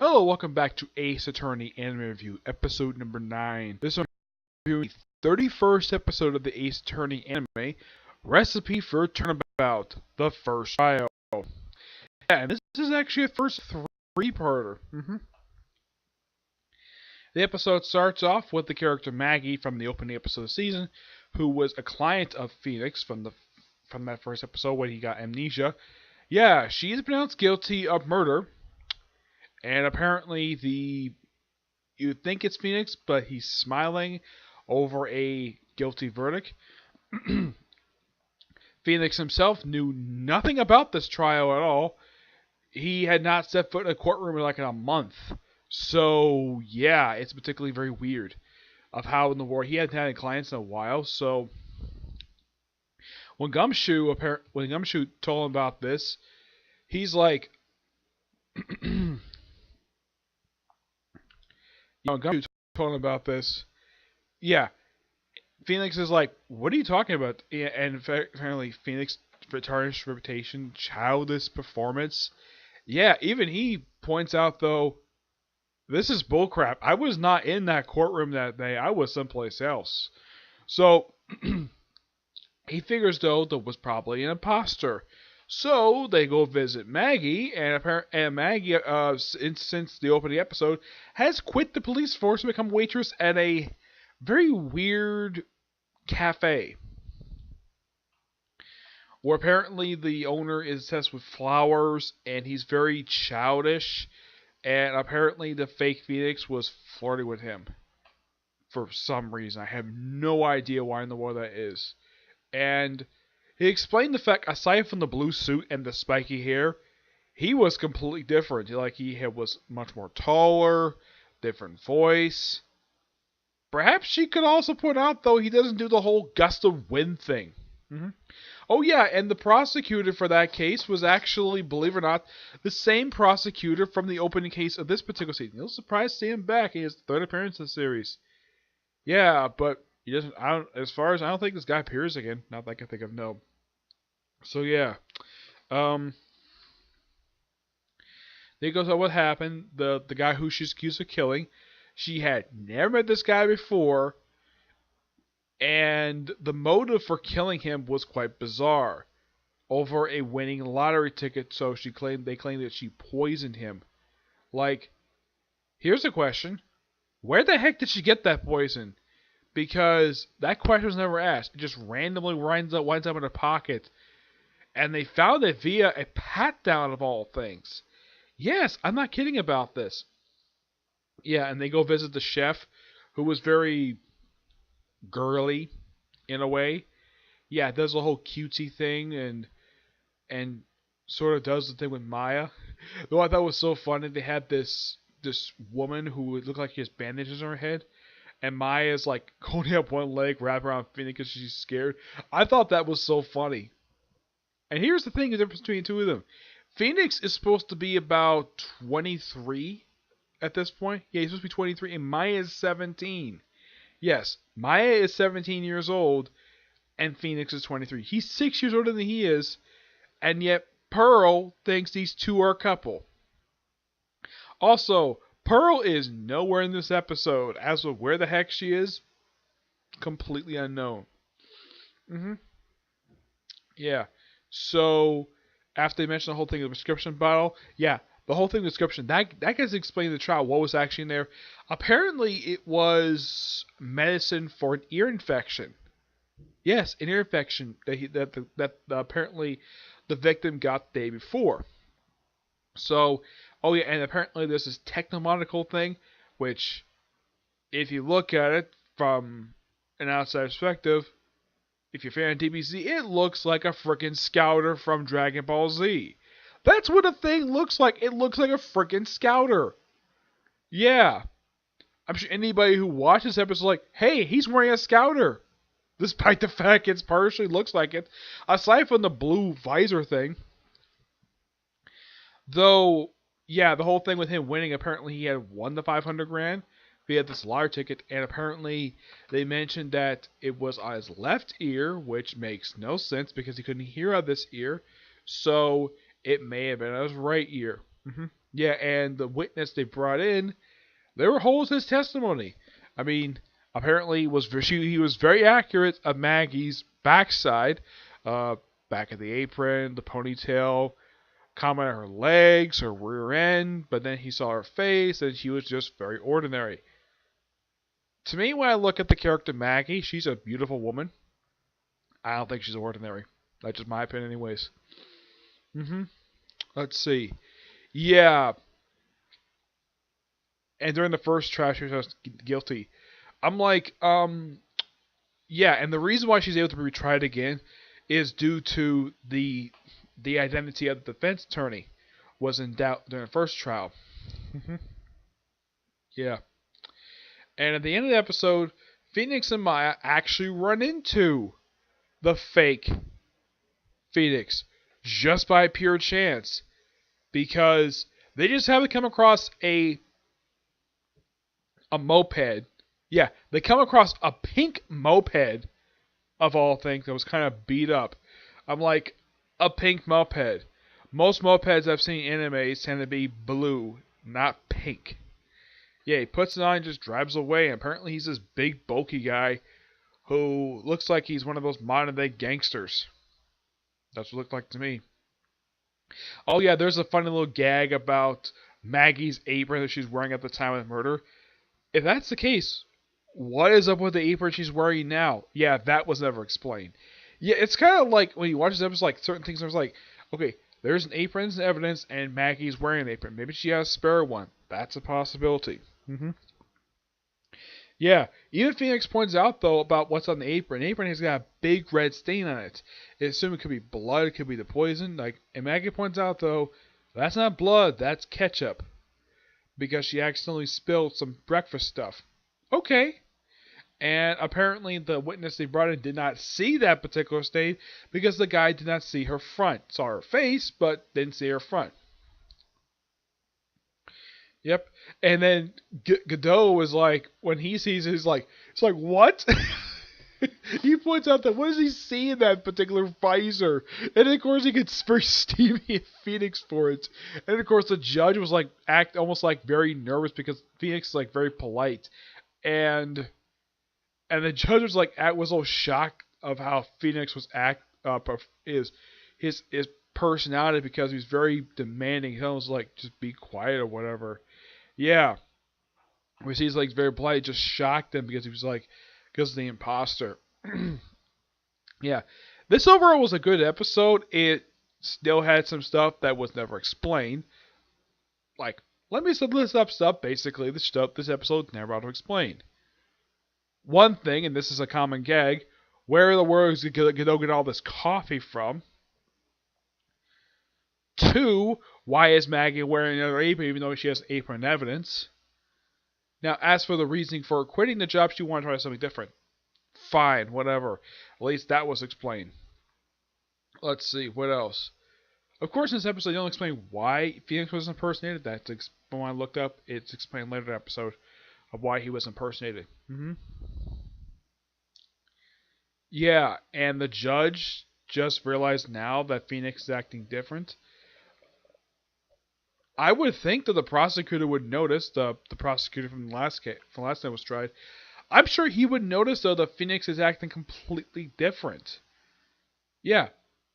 Hello, welcome back to Ace Attorney Anime Review, episode number 9. This one reviewing the 31st episode of the Ace Attorney anime, Recipe for Turnabout, the first trial. Yeah, and this is actually a first three-parter. The episode starts off with the character Maggie from the opening episode of the season, who was a client of Phoenix from that first episode when he got amnesia. Yeah, she is pronounced guilty of murder. And apparently you'd think it's Phoenix, but he's smiling over a guilty verdict. Phoenix himself knew nothing about this trial at all. He had not set foot in a courtroom in a month. So, yeah, it's particularly very weird of how in the world he hadn't had any clients in a while. So, when Gumshoe told him about this, he's like, Gumshoe told him about this. Yeah, Phoenix is like, what are you talking about? Yeah, and apparently Phoenix tarnished reputation, childish performance. Yeah, even he points out though, this is bullcrap. I was not in that courtroom that day. I was someplace else. So he figures though there was probably an imposter. So they go visit Maggie, and Maggie, since the opening episode, has quit the police force to become waitress at a very weird cafe, where apparently the owner is obsessed with flowers, and he's very childish, and apparently the fake Phoenix was flirting with him for some reason. I have no idea why in the world that is. And he explained the fact, aside from the blue suit and the spiky hair, he was completely different. He was much more taller, different voice. Perhaps she could also point out, though, he doesn't do the whole gust of wind thing. Oh yeah, and the prosecutor for that case was actually, believe it or not, the same prosecutor from the opening case of this particular season. You'll surprised to see him back in his third appearance in the series. Yeah, but he doesn't. I don't think this guy appears again. Not that I can think of. No. So yeah, They goes on what happened. The guy who she's accused of killing, she had never met this guy before, and the motive for killing him was quite bizarre. Over a winning lottery ticket, so they claimed that she poisoned him. Here's a question: where the heck did she get that poison? Because that question was never asked. It just randomly winds up in her pocket. And they found it via a pat-down of all things. Yes, I'm not kidding about this. Yeah, and they go visit the chef, who was very girly, in a way. Yeah, does the whole cutesy thing, and sort of does the thing with Maya. Though I thought was so funny, they had this woman who looked like she has bandages on her head. And Maya's holding up one leg, wrapped around Phoenix because she's scared. I thought that was so funny. And here's the thing, the difference between the two of them. Phoenix is supposed to be about 23 at this point. Yeah, he's supposed to be 23, and Maya is 17. Yes, Maya is 17 years old, and Phoenix is 23. He's 6 years older than he is, and yet Pearl thinks these two are a couple. Also, Pearl is nowhere in this episode. As of where the heck she is, completely unknown. Yeah. So, after they mentioned the whole thing of the prescription bottle, yeah, the whole thing of the prescription, that gets explained in the trial what was actually in there. Apparently, it was medicine for an ear infection. Yes, an ear infection that apparently the victim got the day before. So, oh yeah, and apparently there's this technomonacle thing, which, if you look at it from an outside perspective, if you're a fan of DBZ, it looks like a frickin' scouter from Dragon Ball Z. That's what a thing looks like. It looks like a frickin' scouter. Yeah. I'm sure anybody who watches this episode is like, hey, he's wearing a scouter. Despite the fact it partially looks like it. Aside from the blue visor thing. Though, yeah, the whole thing with him winning, apparently he had won the 500 grand via this lottery ticket, and apparently they mentioned that it was on his left ear, which makes no sense because he couldn't hear out of this ear, so it may have been on his right ear. Yeah, and the witness they brought in, there were holes in his testimony. I mean, apparently he was very accurate of Maggie's backside, uh, back of the apron, the ponytail, comment on her legs, her rear end, but then he saw her face and she was just very ordinary. To me, when I look at the character Maggie, she's a beautiful woman. I don't think she's ordinary. That's just my opinion, anyways. hmm Let's see. Yeah, and during the first trial, she was guilty. I'm like, yeah, and the reason why she's able to be retried again is due to the identity of the defense attorney was in doubt during the first trial. Yeah, and at the end of the episode, Phoenix and Maya actually run into the fake Phoenix just by pure chance because they just happen to come across a moped. Yeah, they come across a pink moped of all things that was kind of beat up. I'm like, a pink moped. Most mopeds I've seen in animes tend to be blue, not pink. Yeah, he puts it on and just drives away. And apparently he's this big, bulky guy who looks like he's one of those modern day gangsters. That's what it looked like to me. Oh yeah, there's a funny little gag about Maggie's apron that she's wearing at the time of the murder. If that's the case, what is up with the apron she's wearing now? Yeah, that was never explained. Yeah, it's kind of like when you watch this episode, like certain things, there's like, okay, there's an apron as evidence, and Maggie's wearing an apron. Maybe she has a spare one. That's a possibility. Yeah, even Phoenix points out though about what's on the apron. The apron has got a big red stain on it. They assume it could be blood, it could be the poison. Like, and Maggie points out though, that's not blood, that's ketchup, because she accidentally spilled some breakfast stuff. Okay. And apparently the witness they brought in did not see that particular stain because the guy did not see her front. Saw her face, but didn't see her front. Yep. And then Godot was like, when he sees it, he's like, it's like, what? He points out that what does he see in that particular visor? And of course he gets very steamy at Phoenix for it. And of course the judge was like act almost like very nervous because Phoenix is like very polite. And the judge was like was so shocked of how Phoenix was his personality because he was very demanding. He was like just be quiet or whatever. Yeah. We see he's like very polite, it just shocked him because he was like because of the imposter. Yeah. This overall was a good episode. It still had some stuff that was never explained. Like, let me list up stuff, basically, the stuff this episode never ought to explain. One thing, and this is a common gag, where in the world is Godot get all this coffee from? Two, why is Maggie wearing another apron even though she has apron evidence? Now, as for the reasoning for quitting the job, she wanted to try something different. Fine, whatever. At least that was explained. Let's see, what else? Of course, in this episode, they don't explain why Phoenix was impersonated. That's when I looked up. It's explained later in the episode of why he was impersonated. Yeah, and the judge just realized now that Phoenix is acting different. I would think that the prosecutor would notice, the prosecutor from the last case, from last time was tried. I'm sure he would notice though that Phoenix is acting completely different. Yeah,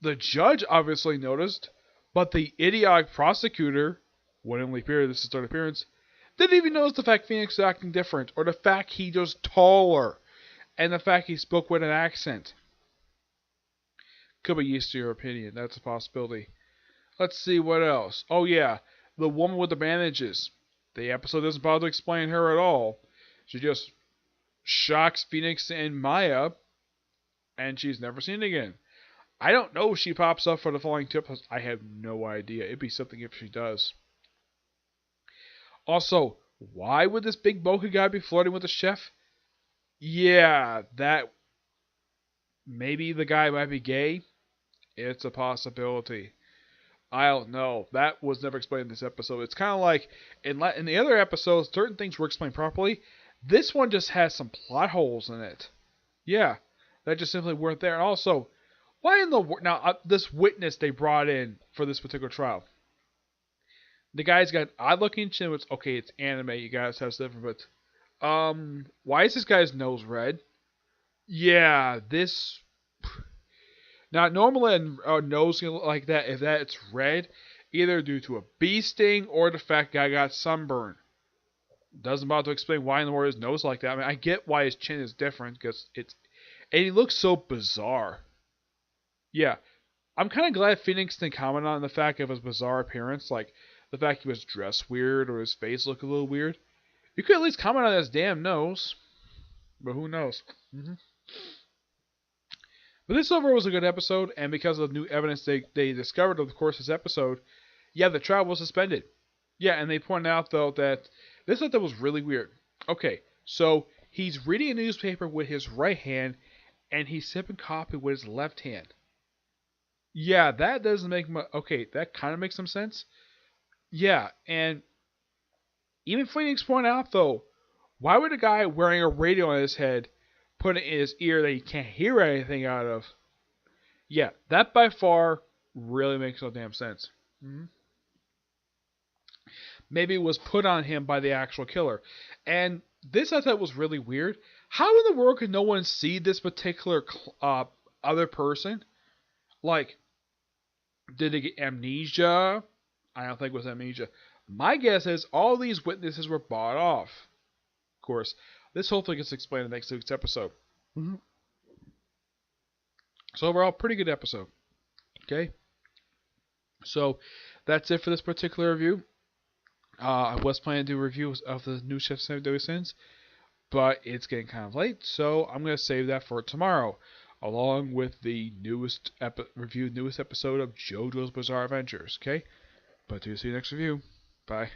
the judge obviously noticed, but the idiotic prosecutor, when only appeared this is third appearance, didn't even notice the fact Phoenix is acting different, or the fact he was taller, and the fact he spoke with an accent. Could be used to your opinion. That's a possibility. Let's see what else. Oh yeah, the woman with the bandages. The episode doesn't bother to explain her at all. She just shocks Phoenix and Maya, and she's never seen again. I don't know if she pops up for the following two episodes. I have no idea. It'd be something if she does. Also, why would this big bulky guy be flirting with the chef? Yeah, that maybe the guy might be gay. It's a possibility. I don't know. That was never explained in this episode. It's kind of like in the other episodes, certain things were explained properly. This one just has some plot holes in it. Yeah, that just simply weren't there. And also, why in the now this witness they brought in for this particular trial? The guy's got odd looking chin, which okay, it's anime, you guys have different, but why is this guy's nose red? Yeah, this now normally a nose like that, if that it's red, either due to a bee sting or the fact guy got sunburn. Doesn't bother to explain why in the world his nose like that. I mean, I get why his chin is different because it's and he looks so bizarre. Yeah, I'm kind of glad Phoenix didn't comment on the fact of his bizarre appearance, like the fact he was dressed weird or his face looked a little weird. You could at least comment on his damn nose, but who knows? But this overall was a good episode, and because of the new evidence they discovered over the course of this episode, yeah, the trial was suspended. Yeah, and they pointed out though that this stuff that was really weird. Okay, so he's reading a newspaper with his right hand, and he's sipping coffee with his left hand. Yeah, that doesn't make much. Okay, that kind of makes some sense. Yeah, and even Phoenix pointed out though, why would a guy wearing a radio on his head put it in his ear that he can't hear anything out of? Yeah, that by far really makes no damn sense. Maybe it was put on him by the actual killer. And this I thought was really weird. How in the world could no one see this particular other person? Like, did they get amnesia? I don't think it was amnesia. My guess is all these witnesses were bought off. Of course, this whole thing gets explained in next week's episode. So overall, pretty good episode. Okay. So that's it for this particular review. I was planning to do reviews of the new Chef Sandoy Sins, but it's getting kind of late, so I'm going to save that for tomorrow, along with the newest episode of JoJo's Bizarre Adventures. Okay? But to see you next review. Bye.